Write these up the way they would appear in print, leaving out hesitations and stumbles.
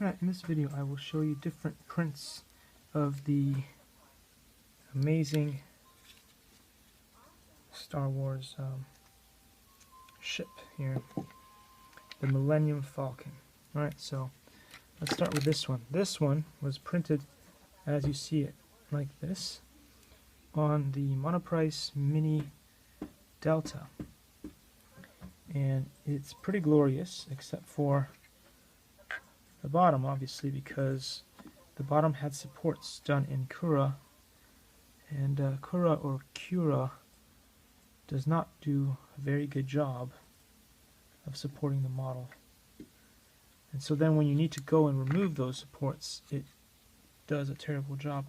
Alright, in this video I will show you different prints of the amazing Star Wars ship here, the Millennium Falcon. Alright, so let's start with this one. This one was printed as you see it, like this, on the Monoprice Mini Delta. And it's pretty glorious, except for the bottom, obviously, because the bottom had supports done in Cura, and Cura does not do a very good job of supporting the model. And so then when you need to go and remove those supports, it does a terrible job.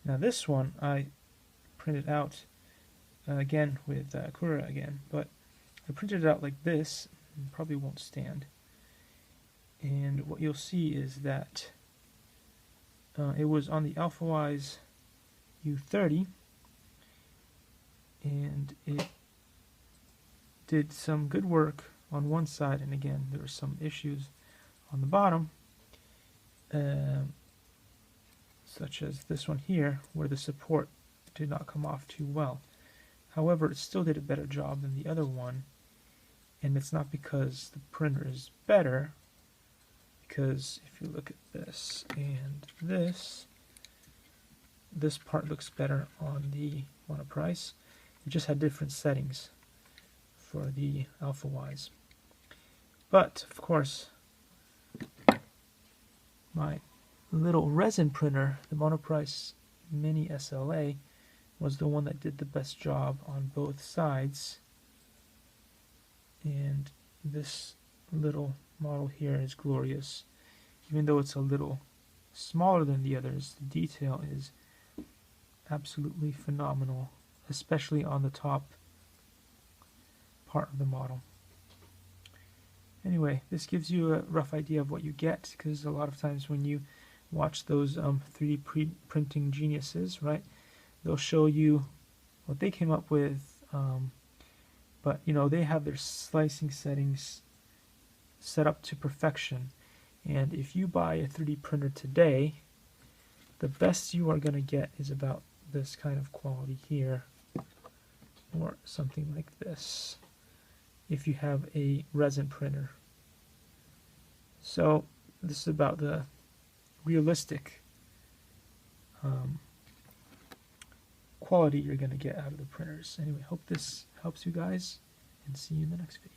Now this one I printed out again with Cura again, but I printed it out like this, and probably won't stand. And what you'll see is that it was on the AlphaWise U30, and it did some good work on one side, and again there were some issues on the bottom, such as this one here, where the support did not come off too well. However, it still did a better job than the other one, and it's not because the printer is better, because if you look at this and this part looks better on the Monoprice. It just had different settings for the AlphaWise. But of course, my little resin printer, the Monoprice Mini SLA, was the one that did the best job on both sides. And this little model here is glorious. Even though it's a little smaller than the others, the detail is absolutely phenomenal, especially on the top part of the model. Anyway, this gives you a rough idea of what you get, because a lot of times when you watch those 3D printing geniuses, right, they'll show you what they came up with, but you know, they have their slicing settings set up to perfection. And if you buy a 3D printer today, the best you are going to get is about this kind of quality here, or something like this, if you have a resin printer. So this is about the realistic quality you're going to get out of the printers. Anyway, hope this helps you guys, and see you in the next video.